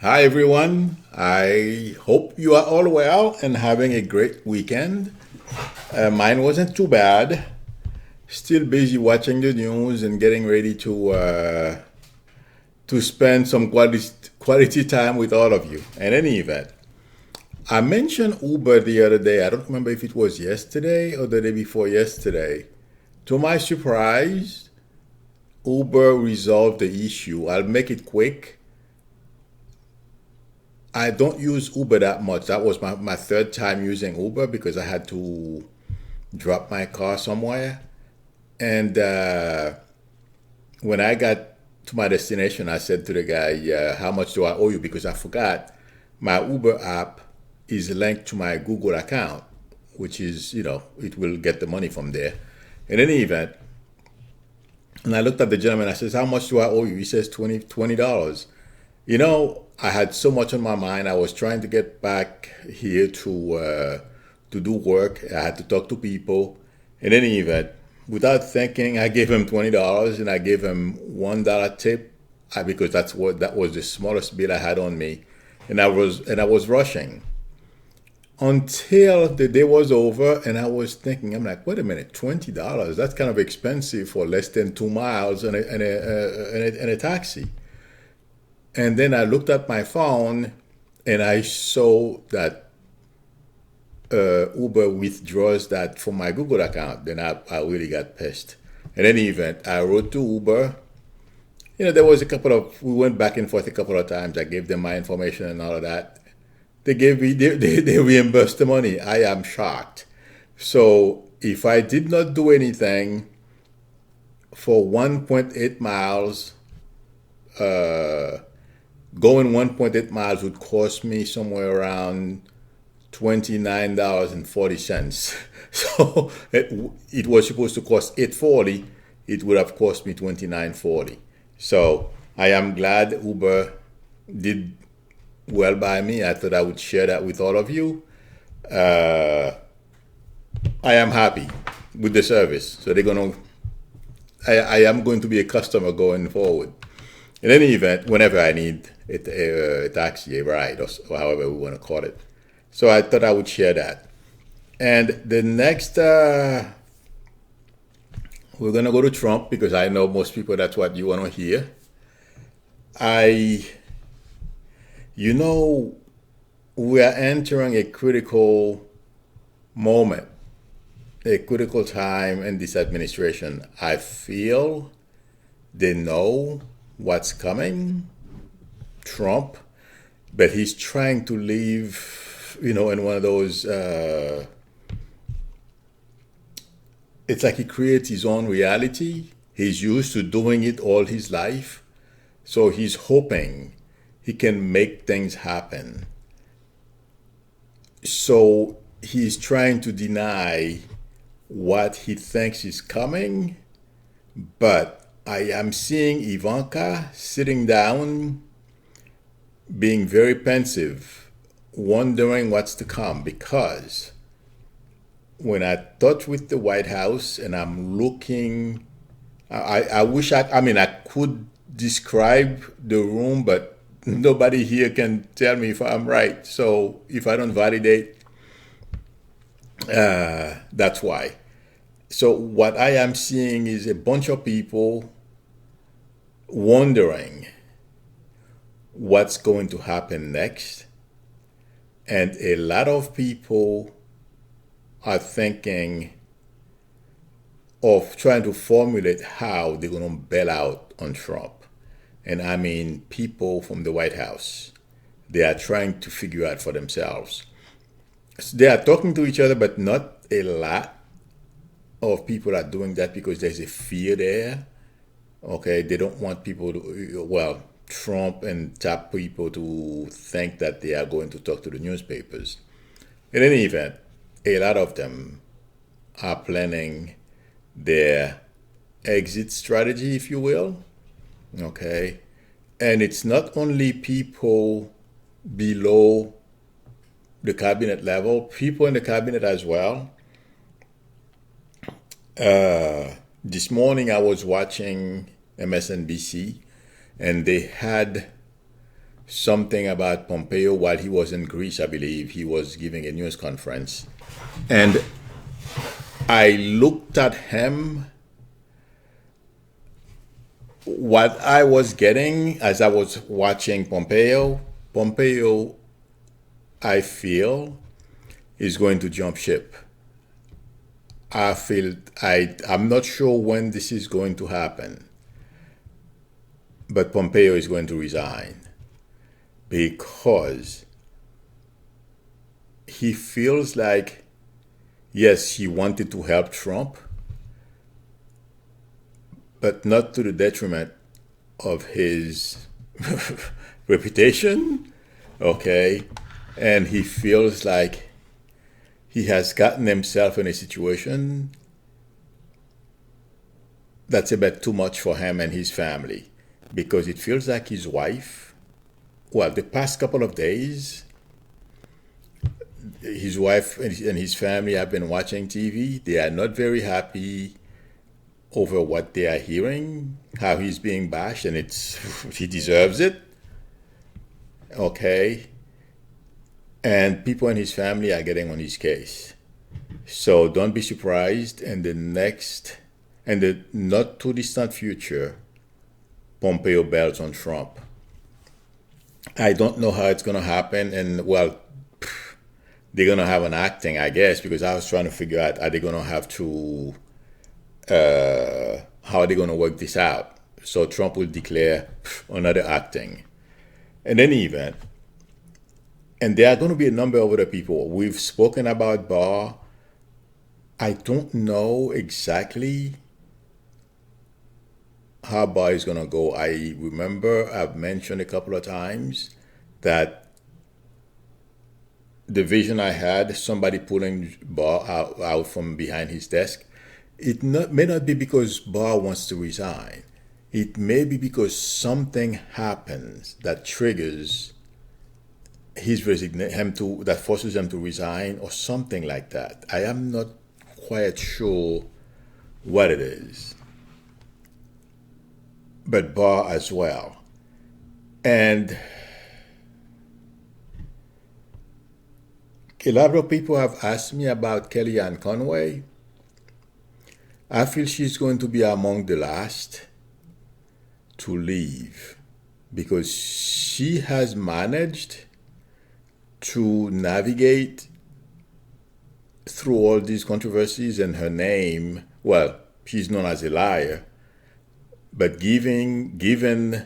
Hi, everyone. I hope you are all well and having a great weekend. Mine wasn't too bad. Still busy watching the news and getting ready to spend some quality time with all of you. In any event, I mentioned Uber the other day. I don't remember if it was yesterday or the day before yesterday. To my surprise, Uber resolved the issue. I'll make it quick. I don't use Uber that much. That was my third time using Uber because I had to drop my car somewhere. And when I got to my destination, I said to the guy, how much do I owe you? Because I forgot my Uber app is linked to my Google account, which is, it will get the money from there. In any event, and I looked at the gentleman, I says, how much do I owe you? He says $20. I had so much on my mind. I was trying to get back here to do work. I had to talk to people. In any event, without thinking, I gave him $20 and I gave him $1 tip because that was the smallest bill I had on me, and I was rushing until the day was over, and I was thinking, I'm like, wait a minute, $20? That's kind of expensive for less than 2 miles and a taxi. And then I looked at my phone and I saw that Uber withdraws that from my Google account. Then I really got pissed. In any event, I wrote to Uber. There was we went back and forth a couple of times. I gave them my information and all of that. They reimbursed the money. I am shocked. So if I did not do anything for 1.8 miles, going 1.8 miles would cost me somewhere around $29.40. So it was supposed to cost $8.40. It would have cost me $29.40. So I am glad Uber did well by me. I thought I would share that with all of you. I am happy with the service. So I am going to be a customer going forward. In any event, whenever I need a taxi, a ride, or however we want to call it. So I thought I would share that. And the next, we're going to go to Trump because I know most people that's what you want to hear. We are entering a critical moment, a critical time in this administration. I feel they know what's coming, Trump, but he's trying to live, in one of those, it's like he creates his own reality. He's used to doing it all his life. So he's hoping he can make things happen. So he's trying to deny what he thinks is coming, but I am seeing Ivanka sitting down, being very pensive, wondering what's to come, because when I touch with the White House and I'm looking, I wish I could describe the room, but nobody here can tell me if I'm right. So if I don't validate, that's why. So what I am seeing is a bunch of people wondering what's going to happen next. And a lot of people are thinking of trying to formulate how they're going to bail out on Trump. And I mean, people from the White House, they are trying to figure out for themselves. They are talking to each other, but not a lot of people are doing that because there's a fear there. Okay, they don't want people to, Trump and top people to think that they are going to talk to the newspapers. In any event, a lot of them are planning their exit strategy, if you will. Okay, and it's not only people below the cabinet level, people in the cabinet as well. This morning I was watching MSNBC, and they had something about Pompeo while he was in Greece, I believe. He was giving a news conference. And I looked at him. What I was getting as I was watching Pompeo, I feel, is going to jump ship. I'm not sure when this is going to happen, but Pompeo is going to resign because he feels like, yes, he wanted to help Trump, but not to the detriment of his reputation, okay? And he feels like he has gotten himself in a situation that's a bit too much for him and his family, because it feels like his wife, well, the past couple of days, his wife and his family have been watching TV. They are not very happy over what they are hearing, how he's being bashed, and he deserves it. Okay. And people in his family are getting on his case. So don't be surprised in the not too distant future, Pompeo belts on Trump. I don't know how it's going to happen. And well, they're going to have an acting, I guess, because I was trying to figure out, are they going to have to, how are they going to work this out? So Trump will declare another acting. In any event, and there are going to be a number of other people. We've spoken about Barr. I don't know exactly how Barr is going to go. I remember I've mentioned a couple of times that the vision I had, somebody pulling Barr out from behind his desk, may not be because Barr wants to resign. It may be because something happens that triggers his resignation, that forces him to resign, or something like that. I am not quite sure what it is. But Barr as well. And a lot of people have asked me about Kellyanne Conway. I feel she's going to be among the last to leave because she has managed to navigate through all these controversies, and her name, well, she's known as a liar, but given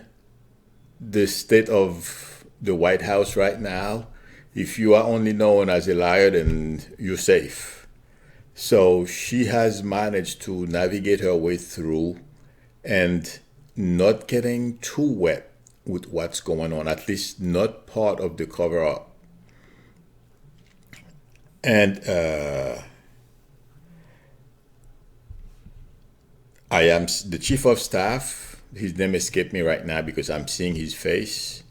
the state of the White House right now, if you are only known as a liar, then you're safe. So she has managed to navigate her way through and not getting too wet with what's going on, at least not part of the cover-up. And I am the chief of staff. His name escaped me right now because I'm seeing his face.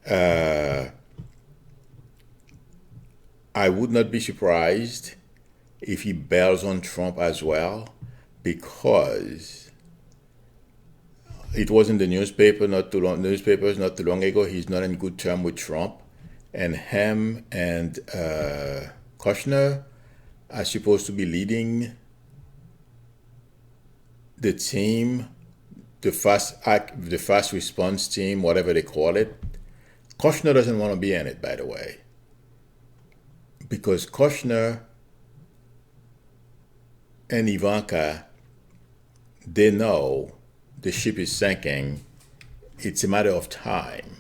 I would not be surprised if he bails on Trump as well, because it was in the newspapers not too long ago. He's not in good terms with Trump. And him and Kushner are supposed to be leading the team, the fast response team, whatever they call it. Kushner doesn't want to be in it, by the way, because Kushner and Ivanka, they know the ship is sinking. It's a matter of time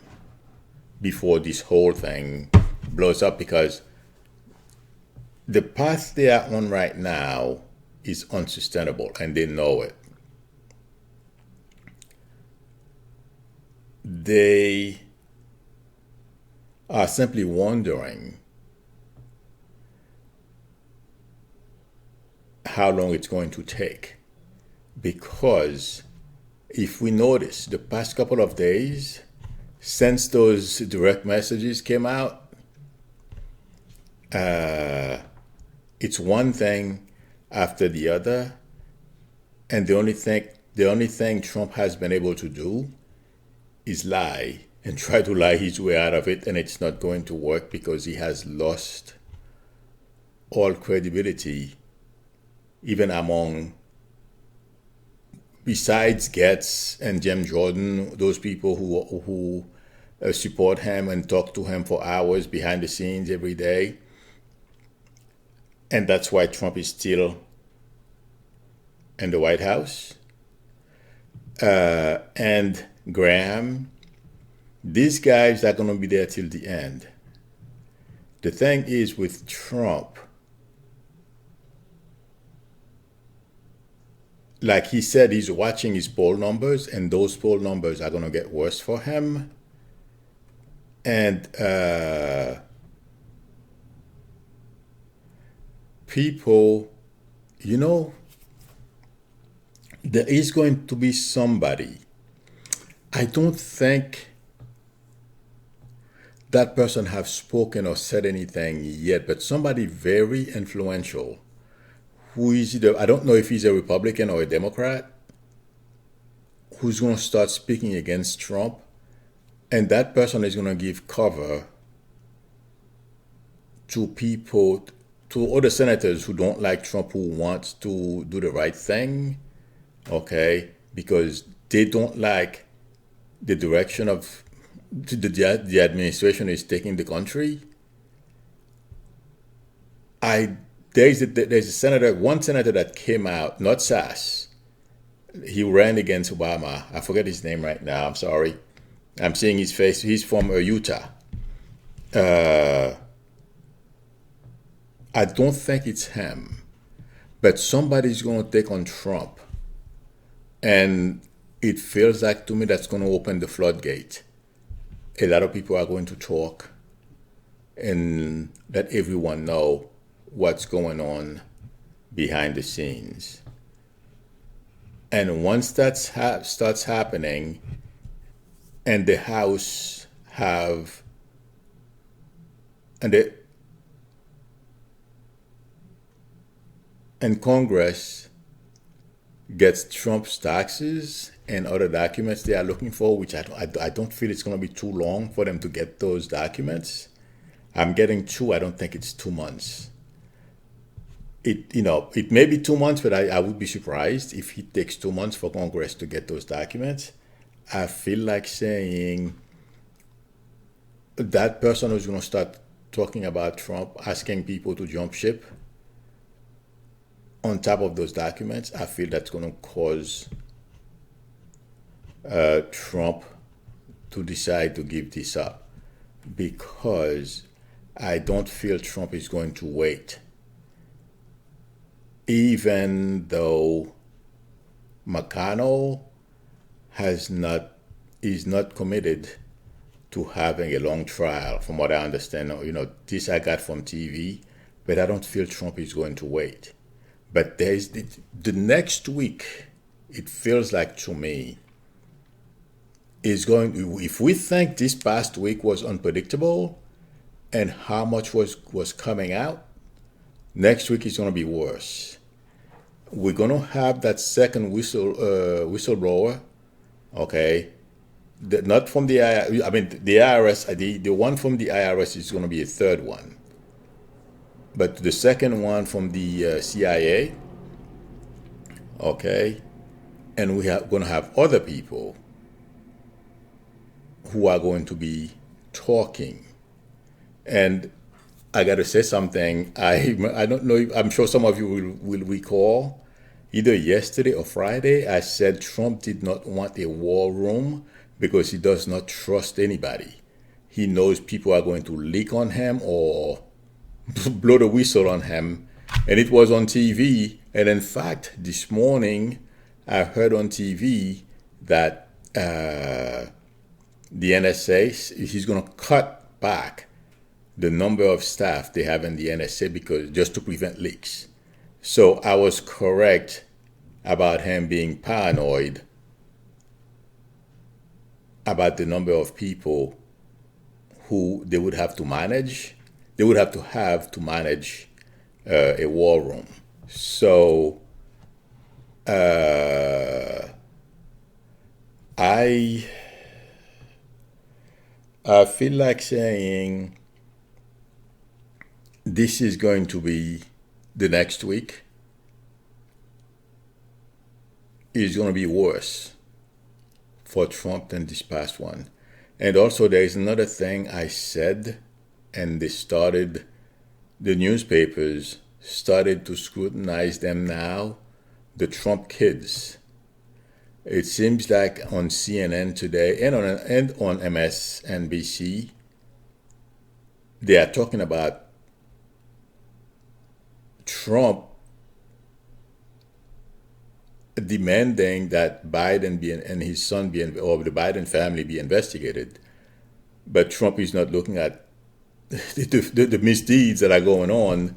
before this whole thing blows up, because the path they are on right now is unsustainable and they know it. They are simply wondering how long it's going to take, because if we notice the past couple of days, since those direct messages came out, it's one thing after the other, and the only thing Trump has been able to do is lie and try to lie his way out of it, and it's not going to work because he has lost all credibility, even among, besides Getz and Jim Jordan, those people who support him and talk to him for hours behind the scenes every day. And that's why Trump is still in the White House. And Graham, these guys are going to be there till the end. The thing is with Trump, like he said, he's watching his poll numbers, and those poll numbers are going to get worse for him. And people, you know, there is going to be somebody. I don't think that person have spoken or said anything yet, but somebody very influential who is either, I don't know if he's a Republican or a Democrat, who's going to start speaking against Trump, and that person is going to give cover to people, to other senators who don't like Trump, who want to do the right thing, okay, because they don't like the direction of the administration is taking the country. There's a senator, one senator that came out, not Sass. He ran against Obama. I forget his name right now. I'm sorry. I'm seeing his face. He's from Utah. I don't think it's him, but somebody's going to take on Trump. And it feels like to me that's going to open the floodgate. A lot of people are going to talk and let everyone know what's going on behind the scenes. And once that starts happening, and the House have, and Congress gets Trump's taxes and other documents they are looking for, which I don't feel it's going to be too long for them to get those documents. I'm getting two. I don't think it's 2 months. It may be 2 months, but I would be surprised if it takes 2 months for Congress to get those documents. I feel like saying that person who's going to start talking about Trump, asking people to jump ship on top of those documents, I feel that's going to cause Trump to decide to give this up, because I don't feel Trump is going to wait. Even though McConnell is not committed to having a long trial, from what I understand. This I got from TV, but I don't feel Trump is going to wait. But there's the next week, it feels like to me, is going, if we think this past week was unpredictable and how much was coming out, next week is going to be worse. We're going to have that second whistleblower, okay? Not from the IRS, the one from the IRS is going to be a third one. But the second one from the CIA, okay? And we are going to have other people who are going to be talking. And I got to say something. I don't know. I'm sure some of you will recall, either yesterday or Friday, I said Trump did not want a war room because he does not trust anybody. He knows people are going to leak on him or blow the whistle on him. And it was on TV. And in fact, this morning, I heard on TV that the NSA, he's going to cut back the number of staff they have in the NSA because just to prevent leaks. So I was correct about him being paranoid about the number of people who they would have to manage. They would have to manage a war room. So I feel like saying this is going to be the next week is going to be worse for Trump than this past one. And also, there is another thing I said, and the newspapers started to scrutinize them now, the Trump kids. It seems like on CNN today and on MSNBC, they are talking about Trump demanding that Biden be and his son be or the Biden family be investigated, but Trump is not looking at the misdeeds that are going on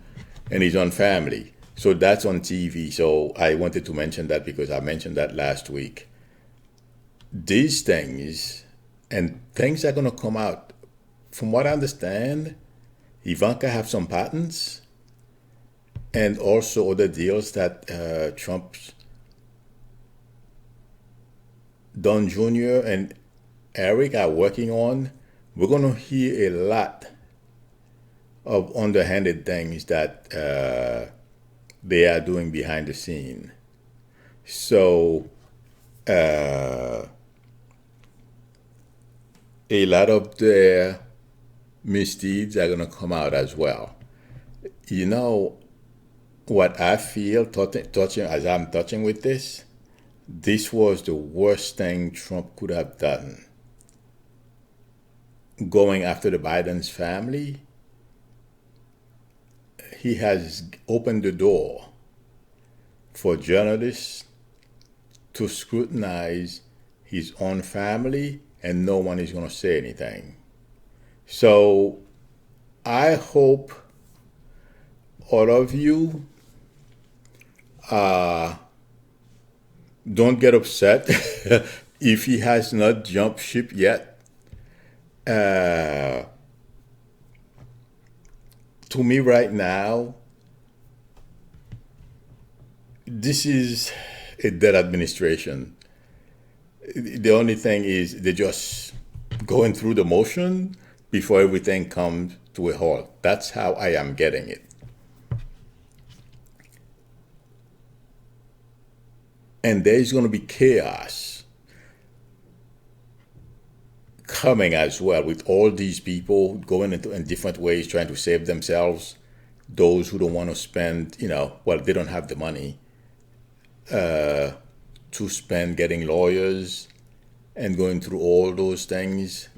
in his own family. So that's on TV. So I wanted to mention that because I mentioned that last week. These things and things are going to come out. From what I understand, Ivanka have some patents and also other deals that Trump's Don Jr. and Eric are working on. We're going to hear a lot of underhanded things that they are doing behind the scene. So a lot of their misdeeds are going to come out as well. You know what I feel touching as I'm touching with this? This was the worst thing Trump could have done. Going after the Biden's family, he has opened the door for journalists to scrutinize his own family, and no one is going to say anything. So I hope all of you don't get upset if he has not jumped ship yet. To me right now, this is a dead administration. The only thing is they're just going through the motion before everything comes to a halt. That's how I am getting it. And there's going to be chaos coming as well with all these people going in different ways trying to save themselves. Those who don't want to spend, well, they don't have the money to spend getting lawyers and going through all those things.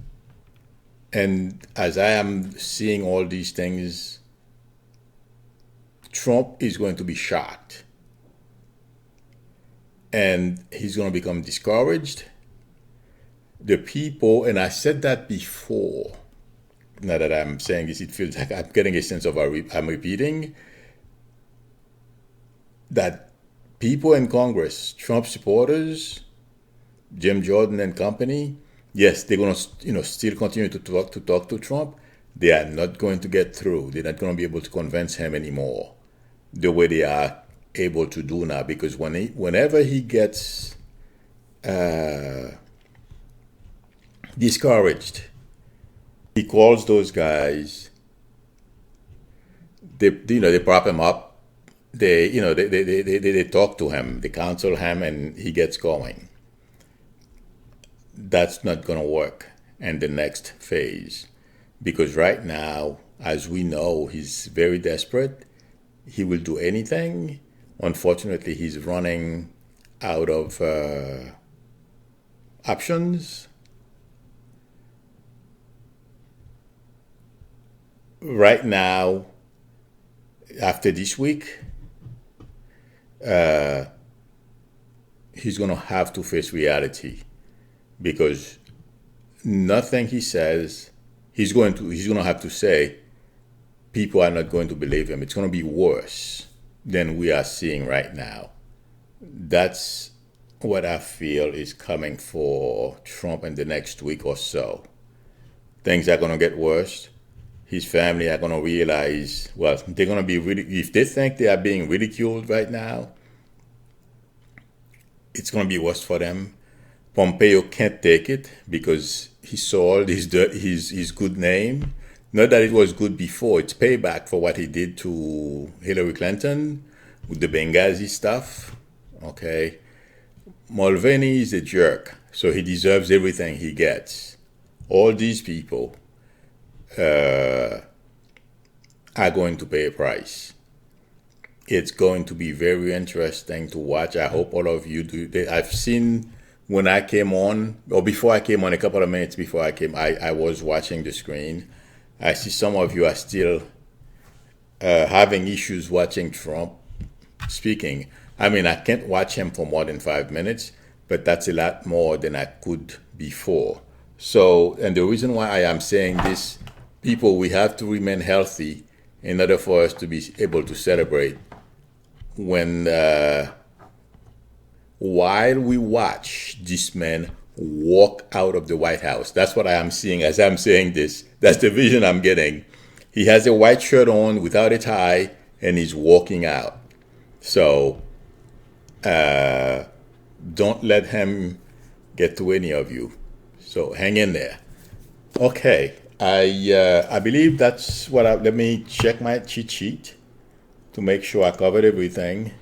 And as I am seeing all these things, Trump is going to be shocked. And he's going to become discouraged. The people, and I said that before, now that I'm saying this, it feels like I'm getting a sense of I'm repeating, that people in Congress, Trump supporters, Jim Jordan and company, yes, they're going to still continue to talk to Trump. They are not going to get through. They're not going to be able to convince him anymore the way they are able to do now, because whenever he gets discouraged, he calls those guys. They prop him up. They talk to him. They counsel him, and he gets going. That's not going to work in the next phase, because right now, as we know, he's very desperate. He will do anything. Unfortunately, he's running out of options. Right now, after this week, he's going to have to face reality, because nothing he says, he's going to have to say, people are not going to believe him. It's going to be worse than we are seeing right now. That's what I feel is coming for Trump in the next week or so. Things are going to get worse. His family are going to realize, well, they're going to be if they think they are being ridiculed right now, it's going to be worse for them. Pompeo can't take it because he saw his good name. Not that it was good before. It's payback for what he did to Hillary Clinton with the Benghazi stuff. Okay. Mulvaney is a jerk, so he deserves everything he gets. All these people are going to pay a price. It's going to be very interesting to watch. I hope all of you do. I've seen when I came on, or before I came on, a couple of minutes before I came, I was watching the screen. I see some of you are still having issues watching Trump speaking. I mean, I can't watch him for more than 5 minutes, but that's a lot more than I could before. So, and the reason why I am saying this, people, we have to remain healthy in order for us to be able to celebrate when, while we watch this man walk out of the White House. That's what I am seeing as I'm saying this. That's the vision I'm getting. He has a white shirt on without a tie, and he's walking out. So, don't let him get to any of you. So hang in there. Okay, I believe that's what let me check my cheat sheet to make sure I covered everything.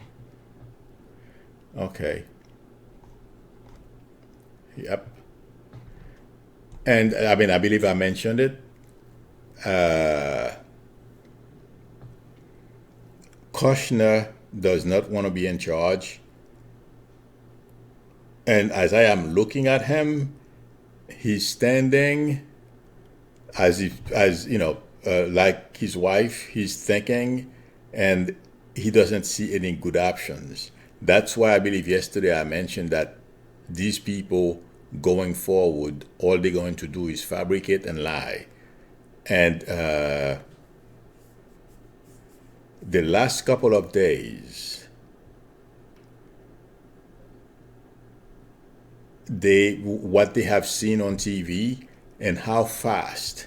Okay. Yep. And I mean, I believe I mentioned it. Kushner does not want to be in charge. And as I am looking at him, he's standing as if, as you know, like his wife, he's thinking, and he doesn't see any good options. That's why I believe yesterday I mentioned that these people going forward, all they're going to do is fabricate and lie. And the last couple of days, what they have seen on TV and how fast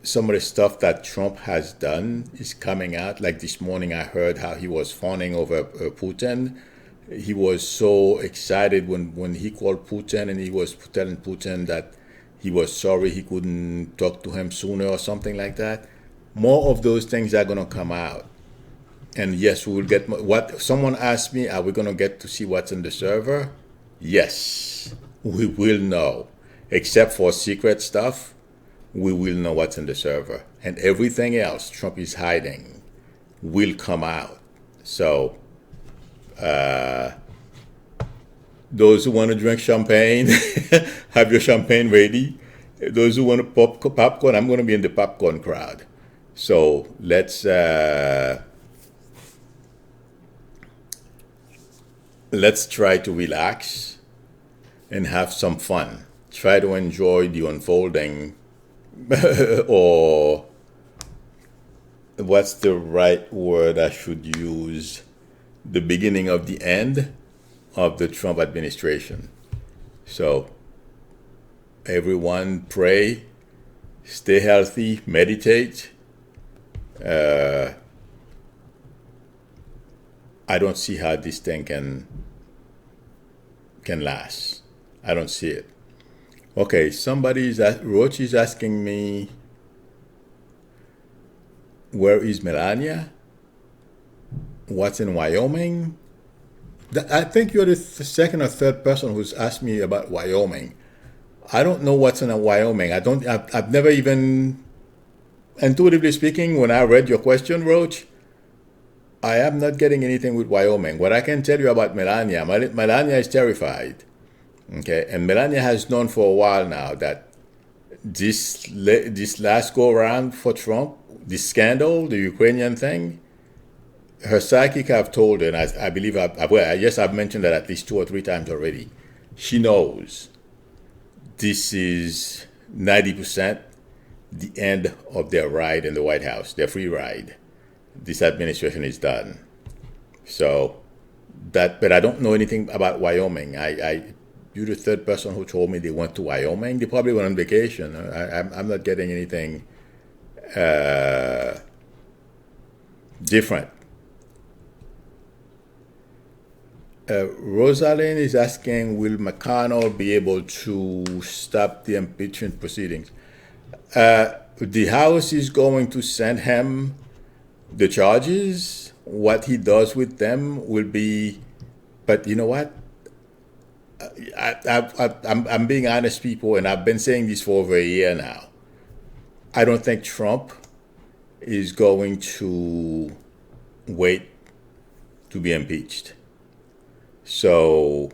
some of the stuff that Trump has done is coming out. Like this morning, I heard how he was fawning over Putin. He was so excited when he called Putin, and he was telling Putin that he was sorry he couldn't talk to him sooner or something like that. More of those things are going to come out. And yes, we will get what someone asked me, are we going to get to see what's in the server? Yes, we will know. Except for secret stuff, we will know what's in the server. And everything else Trump is hiding will come out. So, those who want to drink champagne, have your champagne ready. Those who want to pop popcorn, I'm going to be in the popcorn crowd. So let's try to relax and have some fun. Try to enjoy the unfolding, or what's the right word I should use? The beginning of the end of the Trump administration. So everyone pray, stay healthy, meditate. I don't see how this thing can last. I don't see it. Okay, Roach is asking me, where is Melania? What's in Wyoming? I think you're the second or third person who's asked me about Wyoming. I don't know what's in Wyoming. I've never even, intuitively speaking, when I read your question, Roach, I am not getting anything with Wyoming. What I can tell you about Melania is terrified. Okay, and Melania has known for a while now that this last go around for Trump, this scandal, the Ukrainian thing, her psychic have told her, and I believe I've mentioned that at least 2 or 3 times already. She knows this is 90% the end of their ride in the White House, their free ride. This administration is done. So but I don't know anything about Wyoming. You're the third person who told me they went to Wyoming. They probably went on vacation. I'm not getting anything different. Rosalind is asking, will McConnell be able to stop the impeachment proceedings? The House is going to send him the charges. What he does with them will be, but you know what? I'm being honest, people, and I've been saying this for over a year now. I don't think Trump is going to wait to be impeached. So,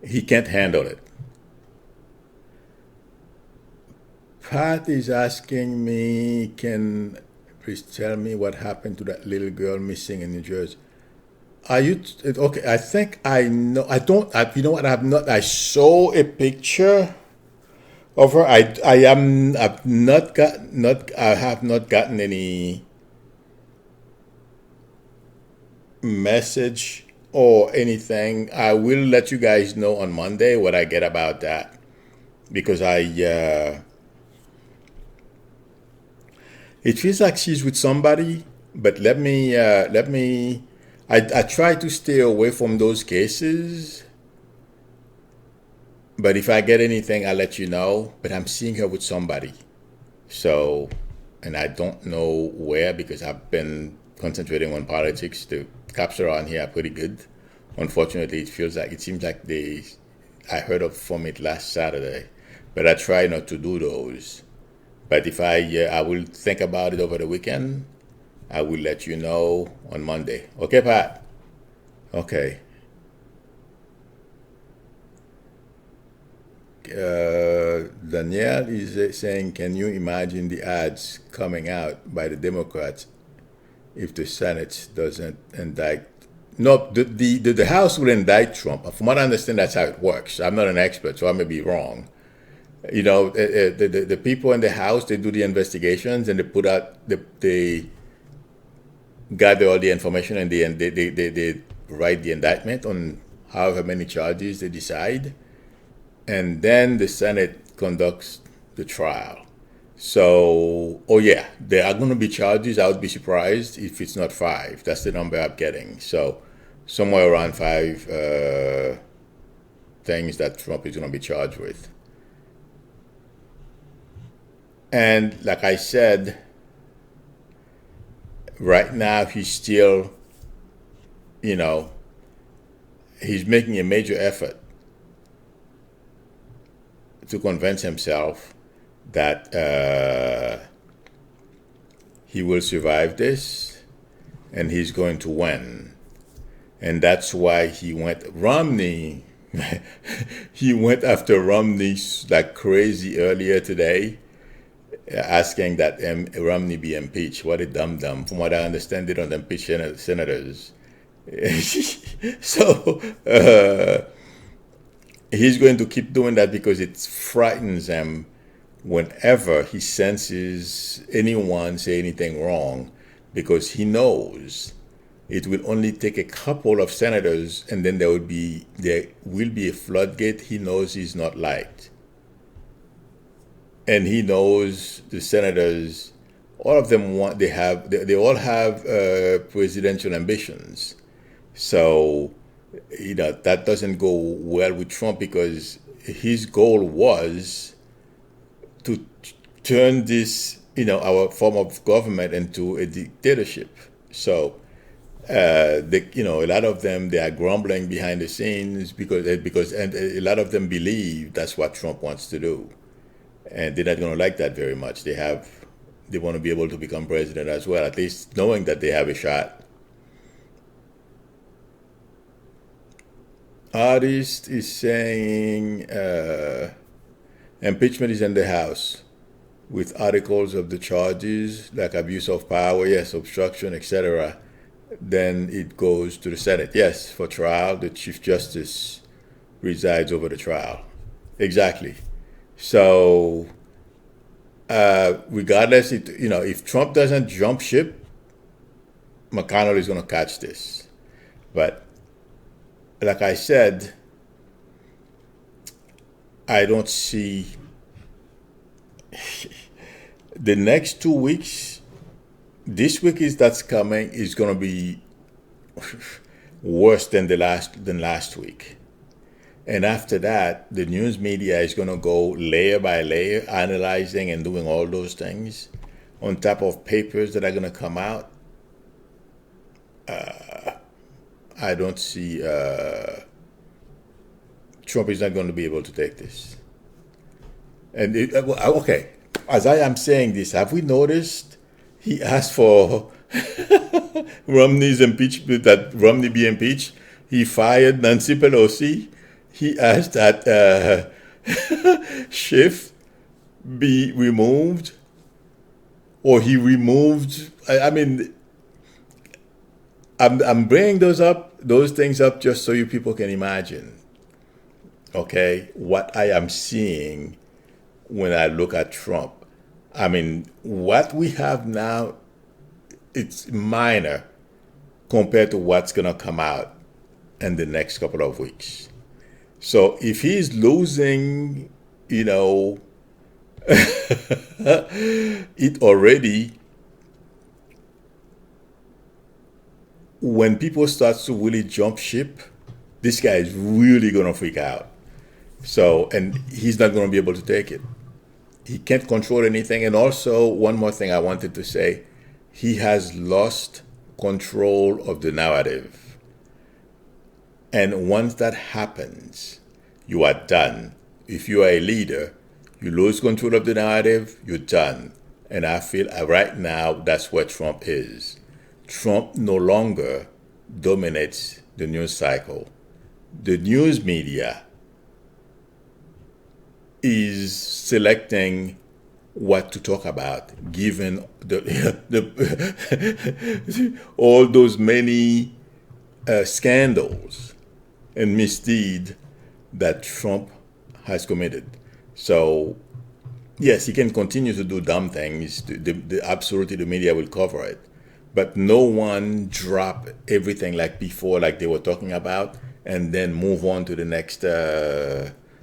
he can't handle it. Pat is asking me, can please tell me what happened to that little girl missing in New Jersey? Are you okay? I think I know. I don't. You know what? I've not. I saw a picture of her. I am. I've not got. Not. I have not gotten any message or anything. I will let you guys know on Monday what I get about that, because I. It feels like she's with somebody, but let me. Let me. I try to stay away from those cases, but if I get anything, I'll let you know. But I'm seeing her with somebody. So, and I don't know where, because I've been concentrating on politics. The cops around here are pretty good. Unfortunately, it seems like I heard from it last Saturday, but I try not to do those. But if I will think about it over the weekend. I will let you know on Monday. Okay, Pat? Okay. Danielle is saying, can you imagine the ads coming out by the Democrats if the Senate doesn't indict? No, the House will indict Trump. From what I understand, that's how it works. I'm not an expert, so I may be wrong. You know, the people in the House, they do the investigations and they put out, they gather all the information, and they write the indictment on however many charges they decide. And then the Senate conducts the trial. So, oh yeah, there are going to be charges. I would be surprised if it's not 5. That's the number I'm getting. So, somewhere around 5 things that Trump is going to be charged with. And like I said, right now he's still, he's making a major effort to convince himself that he will survive this and he's going to win. And that's why he went he went after Romney like crazy earlier today, asking that Romney be impeached. What a dum-dum. From what I understand, they don't impeach senators. So he's going to keep doing that because it frightens him whenever he senses anyone say anything wrong, because he knows it will only take a couple of senators and then there will be a floodgate. He knows he's not liked. And he knows the senators, all of them they all have presidential ambitions. So, that doesn't go well with Trump, because his goal was to turn this, our form of government into a dictatorship. So, a lot of them, they are grumbling behind the scenes because and a lot of them believe that's what Trump wants to do. And they're not going to like that very much. They want to be able to become president as well, at least knowing that they have a shot. Artist is saying impeachment is in the House with articles of the charges like abuse of power, yes, obstruction, etc. Then it goes to the Senate. Yes, for trial, the Chief Justice presides over the trial. Exactly. So, regardless, if Trump doesn't jump ship, McConnell is going to catch this. But like I said, I don't see the next 2 weeks this week is that's coming is going to be worse than last week. And after that, the news media is going to go layer by layer, analyzing and doing all those things on top of papers that are going to come out. I don't see Trump is not going to be able to take this. And okay, as I am saying this, have we noticed he asked for Romney's impeachment, that Romney be impeached? He fired Nancy Pelosi. He asked that Schiff be removed, or he removed. I mean, I'm bringing those things up just so you people can imagine, okay, what I am seeing when I look at Trump. I mean, what we have now, it's minor compared to what's going to come out in the next couple of weeks. So if he's losing, it already, when people start to really jump ship, this guy is really going to freak out. So, and he's not going to be able to take it. He can't control anything. And also, one more thing I wanted to say, he has lost control of the narrative. And once that happens, you are done. If you are a leader, you lose control of the narrative, you're done. And I feel right now that's where Trump is. Trump no longer dominates the news cycle. The news media is selecting what to talk about, given all those many scandals and misdeed that Trump has committed. So, yes, he can continue to do dumb things. Absolutely, the media will cover it. But no one drop everything like before, like they were talking about, and then move on to the next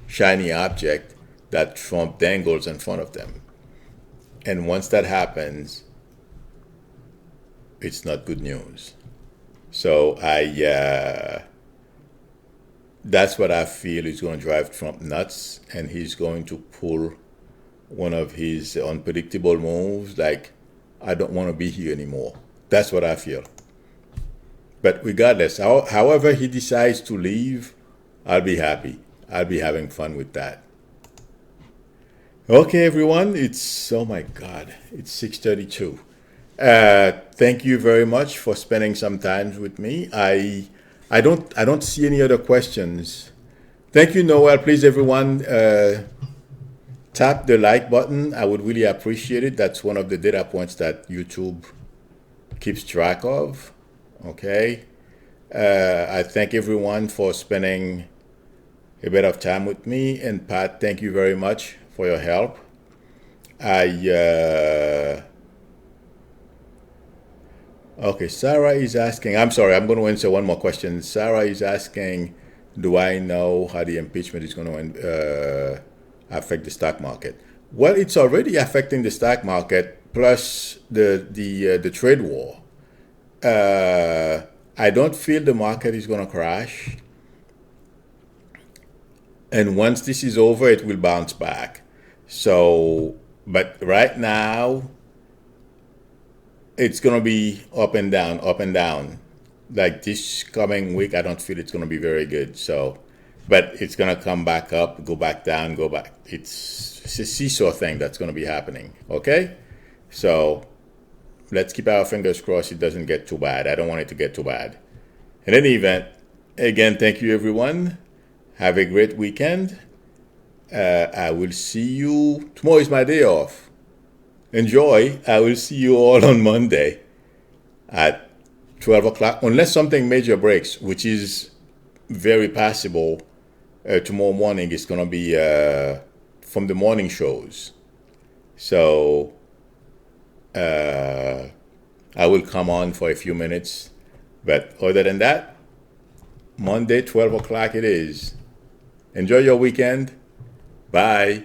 shiny object that Trump dangles in front of them. And once that happens, it's not good news. So that's what I feel is going to drive Trump nuts, and he's going to pull one of his unpredictable moves, like, I don't want to be here anymore. That's what I feel. But regardless, however he decides to leave, I'll be happy. I'll be having fun with that. Okay, everyone, oh my God, it's 6:32. Thank you very much for spending some time with me. I don't see any other questions. Thank you, Noel. Please, everyone, tap the like button. I would really appreciate it. That's one of the data points that YouTube keeps track of. Okay. I thank everyone for spending a bit of time with me. And Pat, thank you very much for your help. Okay, Sarah is asking, I'm sorry, I'm going to answer one more question. Sarah is asking, do I know how the impeachment is going to affect the stock market? Well, it's already affecting the stock market, plus the trade war. I don't feel the market is going to crash. And once this is over, it will bounce back. So, but right now, it's going to be up and down, up and down. Like this coming week, I don't feel it's going to be very good. So, but it's going to come back up, go back down, go back. It's a seesaw thing that's going to be happening. Okay? So, let's keep our fingers crossed it doesn't get too bad. I don't want it to get too bad. In any event, again, thank you, everyone. Have a great weekend. I will see you. Tomorrow is my day off. Enjoy. I will see you all on Monday at 12 o'clock, unless something major breaks, which is very possible. Tomorrow morning is going to be from the morning shows. So I will come on for a few minutes. But other than that, Monday, 12 o'clock it is. Enjoy your weekend. Bye.